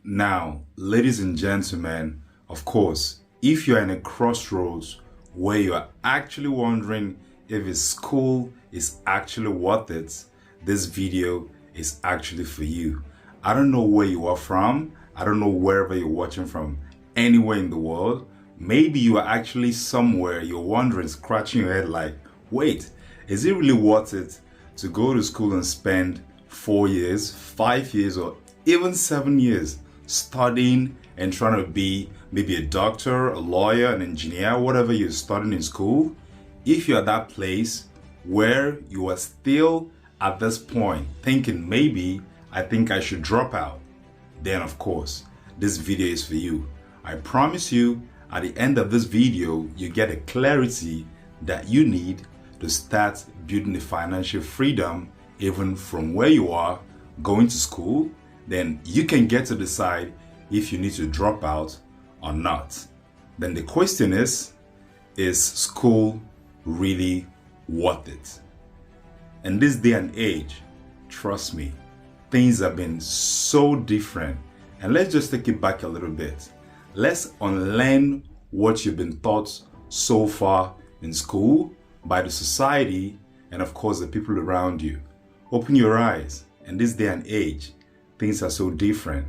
Now, ladies and gentlemen, of course, if you're in a crossroads where you're actually wondering if a school is actually worth it, this video is actually for you. I don't know where you are from. I don't know wherever you're watching from, anywhere in the world. Maybe you are actually somewhere you're wondering, scratching your head like, wait, is it really worth it to go to school and spend 4 years, 5 years, or even 7 years studying and trying to be maybe a doctor, a lawyer, an engineer, whatever you're studying in school? If you're at that place where you are still at this point thinking maybe I think I should drop out, then of course this video is for you. I promise you at the end of this video you get a clarity that you need to start building the financial freedom even from where you are going to school. Then you can get to decide if you need to drop out or not. Then the question is school really worth it? In this day and age, trust me, things have been so different. And let's just take it back a little bit. Let's unlearn what you've been taught so far in school by the society and of course the people around you. Open your eyes. In this day and age, things are so different.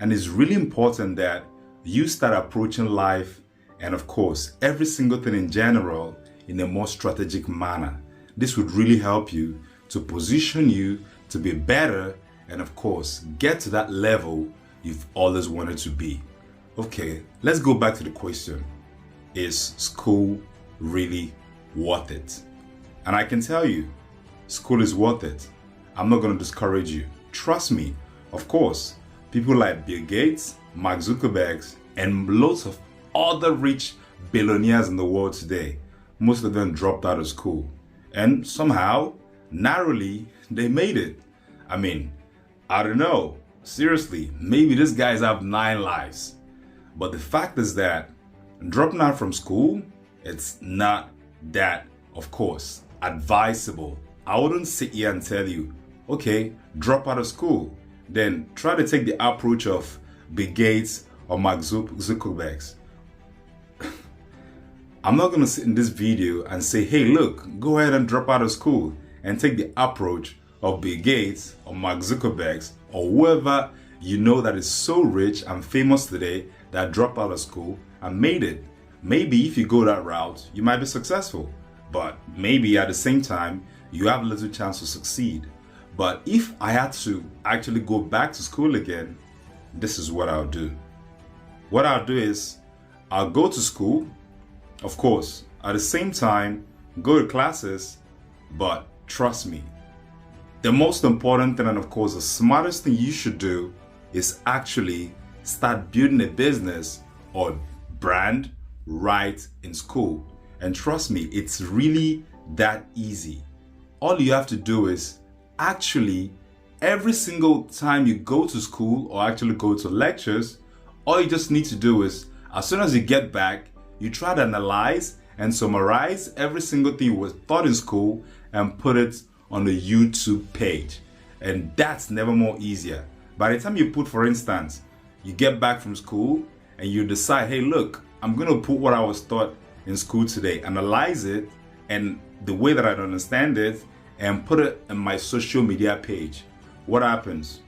And it's really important that you start approaching life and of course every single thing in general in a more strategic manner. This would really help you to position you to be better and of course get to that level you've always wanted to be. Okay, let's go back to the question. Is school really worth it? And I can tell you, school is worth it. I'm not going to discourage you. Trust me. Of course, people like Bill Gates, Mark Zuckerberg, and lots of other rich billionaires in the world today, most of them dropped out of school. And somehow, narrowly, they made it. I mean, I don't know. Seriously, maybe these guys have 9 lives. But the fact is that dropping out from school, it's not that, of course, advisable. I wouldn't sit here and tell you, okay, drop out of school. Then try to take the approach of Bill Gates or Mark Zuckerberg. I'm not going to sit in this video and say, hey, look, go ahead and drop out of school and take the approach of Bill Gates or Mark Zuckerberg or whoever you know that is so rich and famous today that dropped out of school and made it. Maybe if you go that route, you might be successful, but maybe at the same time, you have little chance to succeed. But if I had to actually go back to school again, this is what I'll do. What I'll do is I'll go to school, of course, at the same time, go to classes, but trust me, the most important thing and of course the smartest thing you should do is actually start building a business or brand right in school. And trust me, it's really that easy. All you have to do is actually every single time you go to school or actually go to lectures, all you just need to do is as soon as you get back, you try to analyze and summarize every single thing you was taught in school and put it on the YouTube page. And that's never more easier. By the time you put, for instance, you get back from school and you decide, hey, look, I'm going to put what I was taught in school today, analyze it and the way that I understand it and put it on my social media page. What happens?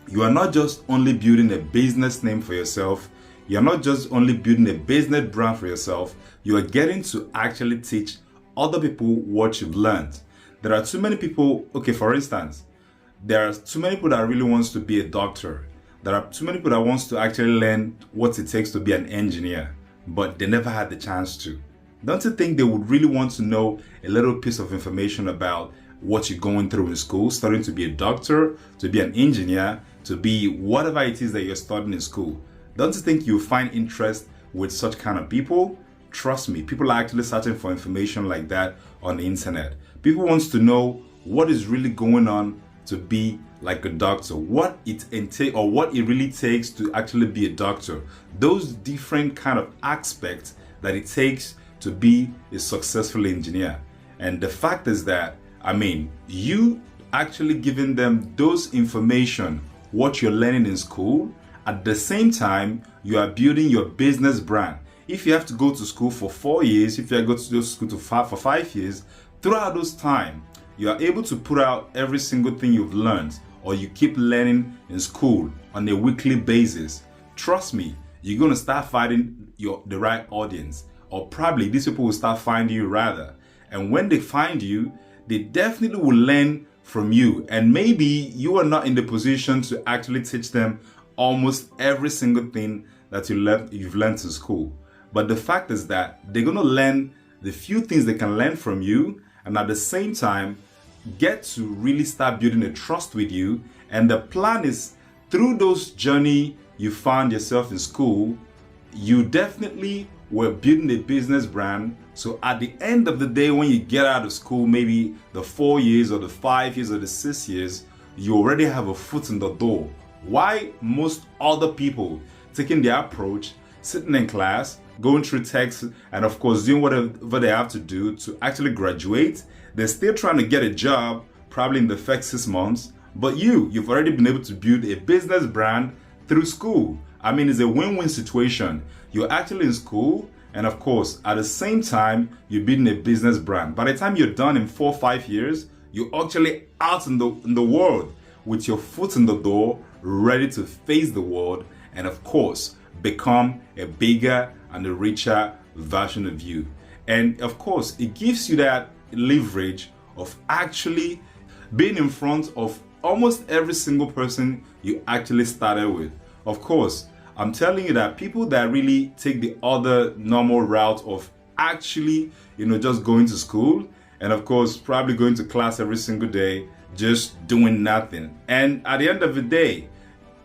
You are not just only building a business name for yourself. You're not just only building a business brand for yourself. You are getting to actually teach other people what you've learned. There are too many people, okay, for instance, there are too many people that really wants to be a doctor. There are too many people that wants to actually learn what it takes to be an engineer, but they never had the chance to. Don't you think they would really want to know a little piece of information about what you're going through in school, studying to be a doctor, to be an engineer, to be whatever it is that you're studying in school? Don't you think you'll find interest with such kind of people? Trust me, people are actually searching for information like that on the internet. People want to know what is really going on to be like a doctor, what it entails or what it really takes to actually be a doctor. Those different kind of aspects that it takes to be a successful engineer. And the fact is that, I mean, you actually giving them those information, what you're learning in school, At the same time, you are building your business brand. If you have to go to school for 4 years, if you go to school for 5 years, throughout those time, you are able to put out every single thing you've learned, or you keep learning in school on a weekly basis. Trust me, you're going to start finding the right audience, or probably these people will start finding you rather. And when they find you, they definitely will learn from you. And maybe you are not in the position to actually teach them almost every single thing that you've learned in school. But the fact is that they're going to learn the few things they can learn from you, and at the same time, get to really start building a trust with you. And the plan is, through those journey you found yourself in school, you definitely were building a business brand. So at the end of the day, when you get out of school, maybe the 4 years or the 5 years or the 6 years, you already have a foot in the door. Why most other people taking their approach, sitting in class, going through texts, and of course doing whatever they have to do to actually graduate, they're still trying to get a job, probably in the first 6 months. But you've already been able to build a business brand through school. I mean, it's a win-win situation. You're actually in school, and of course, at the same time, you're building a business brand. By the time you're done in 4 or 5 years, you're actually out in the world with your foot in the door, ready to face the world, and of course, become a bigger and a richer version of you. And of course, it gives you that leverage of actually being in front of almost every single person you actually started with. Of course, I'm telling you that people that really take the other normal route of actually, just going to school, and of course, probably going to class every single day, just doing nothing. And at the end of the day,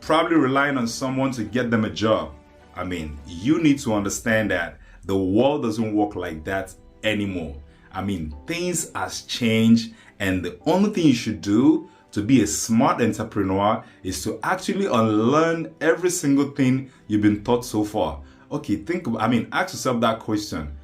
probably relying on someone to get them a job. I mean, you need to understand that the world doesn't work like that anymore. I mean, things has changed, and the only thing you should do to be a smart entrepreneur is to actually unlearn every single thing you've been taught so far. Okay, ask yourself that question.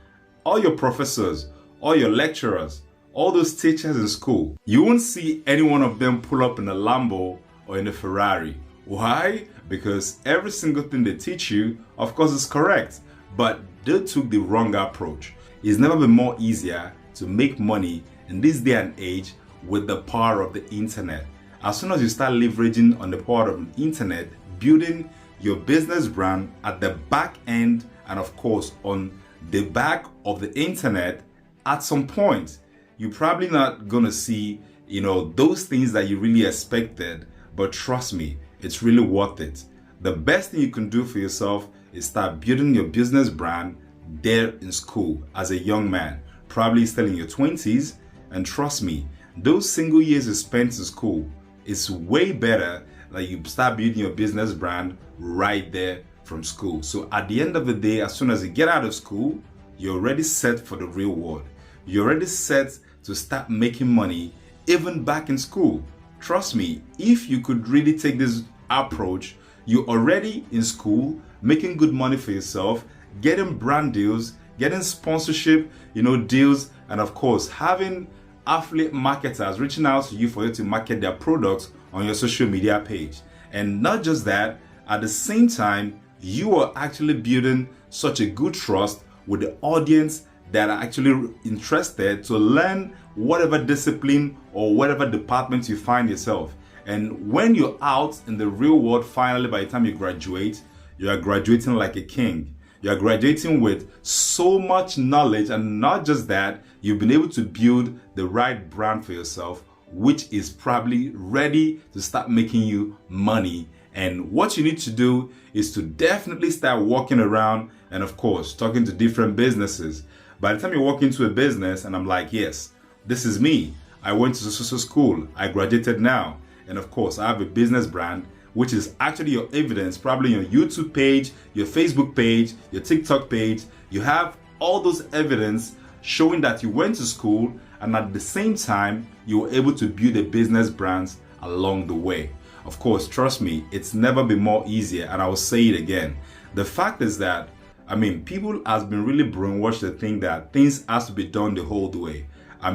All your professors, all your lecturers, all those teachers in school, you won't see any one of them pull up in a Lambo or in a Ferrari. Why? Because every single thing they teach you, of course, is correct, but they took the wrong approach. It's never been more easier to make money in this day and age with the power of the internet. As soon as you start leveraging on the power of the internet, building your business brand at the back end, and of course on the back of the internet, at some point, you're probably not gonna see, those things that you really expected, but trust me, it's really worth it. The best thing you can do for yourself is start building your business brand there in school as a young man, probably still in your 20s. And trust me, those single years you spent in school is way better that you start building your business brand right there from school. So at the end of the day, as soon as you get out of school, you're already set for the real world. You're already set to start making money even back in school. Trust me, if you could really take this approach, you're already in school, making good money for yourself, getting brand deals, getting sponsorship, deals, and of course, having affiliate marketers reaching out to you for you to market their products on your social media page. And not just that, at the same time, you are actually building such a good trust with the audience that are actually interested to learn whatever discipline or whatever department you find yourself. And when you're out in the real world, finally, by the time you graduate, you are graduating like a king. You are graduating with so much knowledge, and not just that, you've been able to build the right brand for yourself, which is probably ready to start making you money. And what you need to do is to definitely start walking around and, of course, talking to different businesses. By the time you walk into a business and I'm like, yes, this is me. I went to social school. I graduated now. And of course, I have a business brand, which is actually your evidence, probably your YouTube page, your Facebook page, your TikTok page. You have all those evidence showing that you went to school, and at the same time, you were able to build a business brand along the way. Of course, trust me, it's never been more easier, and I will say it again. The fact is that, people has been really brainwashed to think that things has to be done the whole way.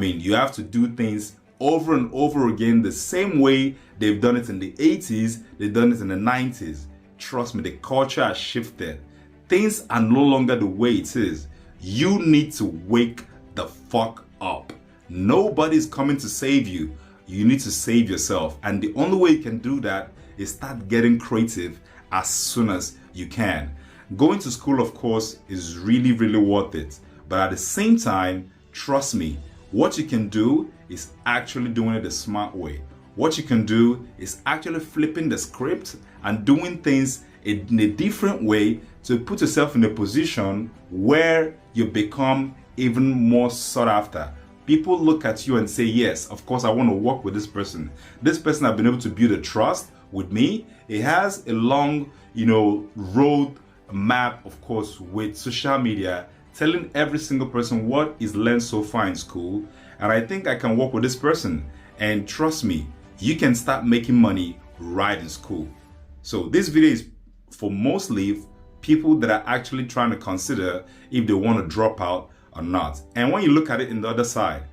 You have to do things over and over again the same way they've done it in the 80s, they've done it in the 90s. trust me, the culture has shifted. Things are no longer the way it is. You need to wake the fuck up. Nobody's coming to save you. You need to save yourself. And the only way you can do that is start getting creative as soon as you can. Going to school, of course, is really, really worth it. But at the same time, trust me, what you can do is actually doing it the smart way. What you can do is actually flipping the script and doing things in a different way to put yourself in a position where you become even more sought after. People look at you and say, yes, of course, I want to work with this person. This person has been able to build a trust with me. It has a long, road map, of course, with social media, telling every single person what is learned so far in school. And I think I can work with this person. And trust me, you can start making money right in school. So this video is for mostly people that are actually trying to consider if they want to drop out or not. And when you look at it in the other side,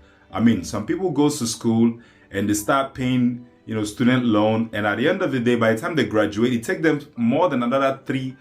some people go to school and they start paying, student loan. And at the end of the day, by the time they graduate, it takes them more than another 3-4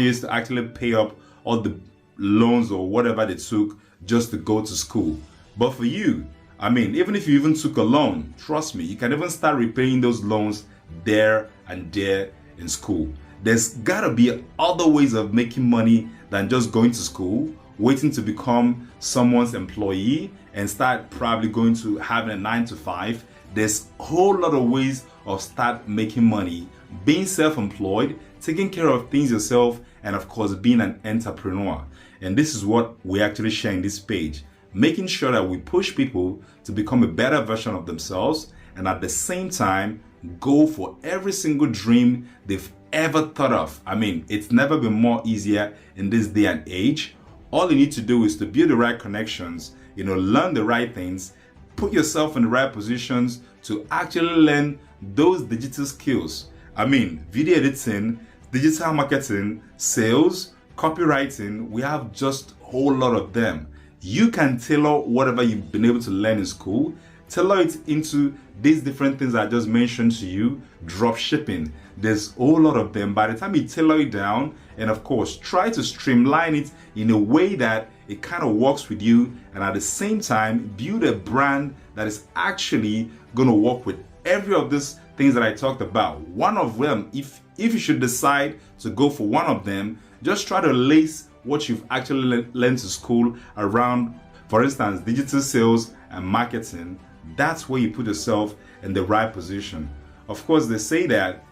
years to actually pay up all the loans or whatever they took just to go to school. But for you, even if you even took a loan, trust me, you can even start repaying those loans there and there in school. There's gotta be other ways of making money than just going to school, waiting to become someone's employee and start probably going to having a 9-to-5. There's a whole lot of ways of start making money, being self-employed, taking care of things yourself, and of course being an entrepreneur. And this is what we actually share in this page, making sure that we push people to become a better version of themselves and at the same time go for every single dream they've ever thought of. It's never been more easier in this day and age. All you need to do is to build the right connections, learn the right things, put yourself in the right positions to actually learn those digital skills. Video editing, digital marketing, sales, copywriting, we have just a whole lot of them. You can tailor whatever you've been able to learn in school, tailor it into these different things I just mentioned to you. Drop shipping, there's a whole lot of them. By the time you tailor it down, and of course try to streamline it in a way that it kind of works with you, and at the same time build a brand that is actually going to work with every of these things that I talked about. One of them, if you should decide to go for one of them, just try to lace what you've actually learned to school around, for instance, digital sales and marketing. That's where you put yourself in the right position. Of course, they say that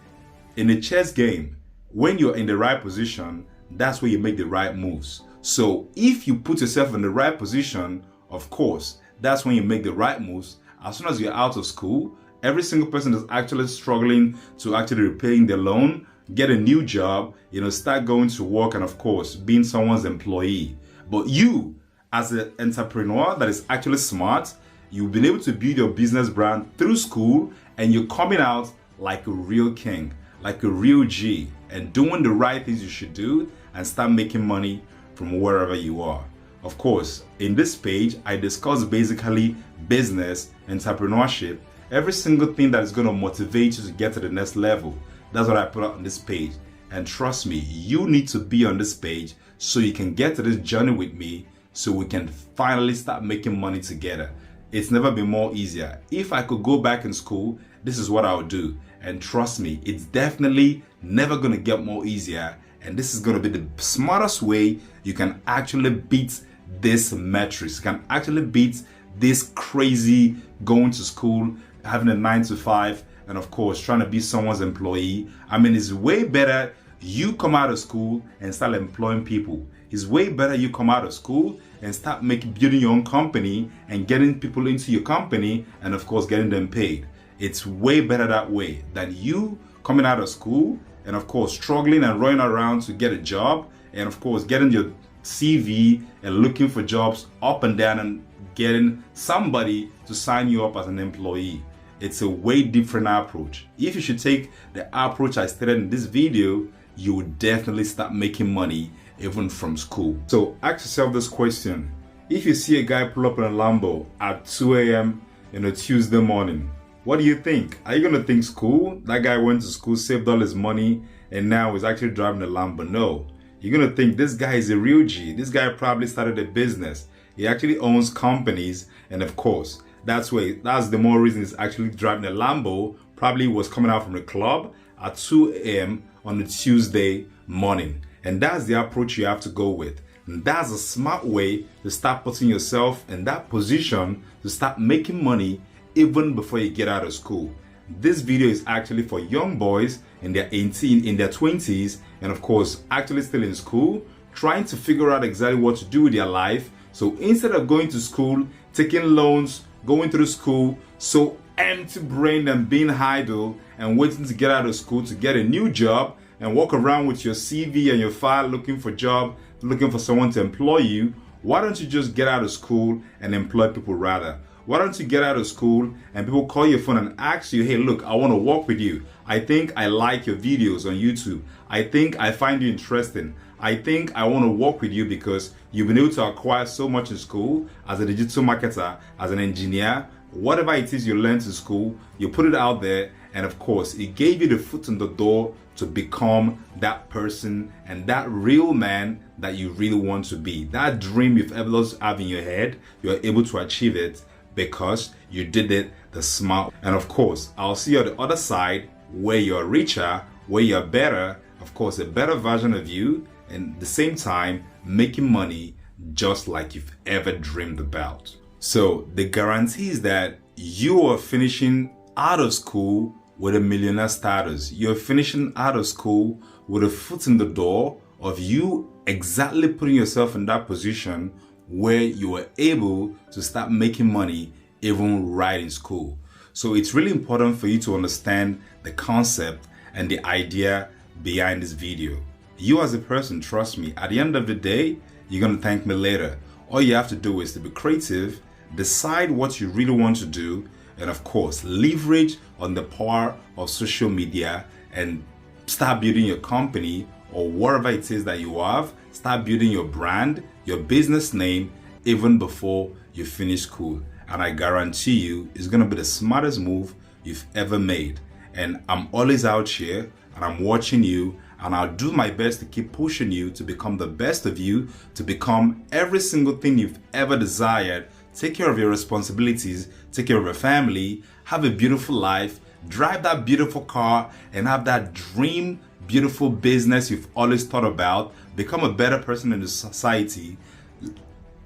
in a chess game, when you're in the right position, that's where you make the right moves. So if you put yourself in the right position, of course, that's when you make the right moves. As soon as you're out of school, every single person that's actually struggling to actually repaying their loan, get a new job, start going to work, and of course, being someone's employee. But you, as an entrepreneur that is actually smart, you've been able to build your business brand through school, and you're coming out like a real king, like a real G, and doing the right things you should do and start making money from wherever you are. Of course, in this page, I discuss basically business, entrepreneurship, every single thing that is going to motivate you to get to the next level. That's what I put out on this page. And trust me, you need to be on this page so you can get to this journey with me, so we can finally start making money together. It's never been more easier. If I could go back in school, this is what I would do. And trust me, it's definitely never going to get more easier. And this is going to be the smartest way you can actually beat this metrics. You can actually beat this crazy going to school, having a 9-to-5, and of course trying to be someone's employee. It's way better you come out of school and start employing people. It's way better you come out of school and start building your own company and getting people into your company, and of course getting them paid. It's way better that way than you coming out of school and of course struggling and running around to get a job, and of course getting your CV and looking for jobs up and down and getting somebody to sign you up as an employee. It's a way different approach. If you should take the approach I stated in this video, you would definitely start making money even from school. So ask yourself this question. If you see a guy pull up in a Lambo at 2 a.m. in a Tuesday morning, what do you think? Are you going to think school? That guy went to school, saved all his money, and now he's actually driving a Lambo. No, you're gonna think this guy is a real G. This guy probably started a business. He actually owns companies, and of course, that's the more reason he's actually driving a Lambo. Probably was coming out from the club at 2 a.m. on a Tuesday morning. And that's the approach you have to go with. And that's a smart way to start putting yourself in that position to start making money even before you get out of school. This video is actually for young boys in their 18, in their 20s, and of course, actually still in school, trying to figure out exactly what to do with their life. So instead of going to school, taking loans, going through school, so empty-brained and being idle and waiting to get out of school to get a new job and walk around with your CV and your file looking for a job, looking for someone to employ you, why don't you just get out of school and employ people rather? Why don't you get out of school and people call your phone and ask you, hey, look, I want to work with you. I think I like your videos on YouTube. I think I find you interesting. I think I want to work with you because you've been able to acquire so much in school as a digital marketer, as an engineer, whatever it is you learned in school, you put it out there, and of course, it gave you the foot in the door to become that person and that real man that you really want to be. That dream you've ever have in your head, you're able to achieve it because you did it the smart. And of course, I'll see you on the other side where you're richer, where you're better, of course, a better version of you, and at the same time, making money just like you've ever dreamed about. So the guarantee is that you are finishing out of school with a millionaire status. You're finishing out of school with a foot in the door of you exactly putting yourself in that position where you are able to start making money even right in school. So it's really important for you to understand the concept and the idea behind this video. You as a person, trust me, at the end of the day, you're going to thank me later. All you have to do is to be creative, decide what you really want to do, and of course, leverage on the power of social media and start building your company or whatever it is that you have. Start building your brand, your business name, even before you finish school. And I guarantee you, it's going to be the smartest move you've ever made. And I'm always out here and I'm watching you, and I'll do my best to keep pushing you to become the best of you, to become every single thing you've ever desired. Take care of your responsibilities, take care of your family, have a beautiful life, drive that beautiful car, and have that dream, beautiful business you've always thought about. Become a better person in the society.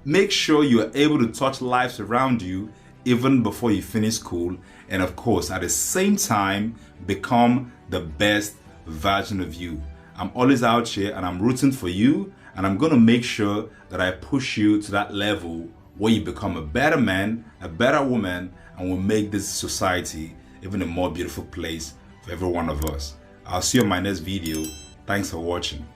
Make sure you are able to touch lives around you even before you finish school. And of course, at the same time, become the best version of you. I'm always out here and I'm rooting for you, and I'm going to make sure that I push you to that level where you become a better man, a better woman, and will make this society even a more beautiful place for every one of us. I'll see you in my next video. Thanks for watching.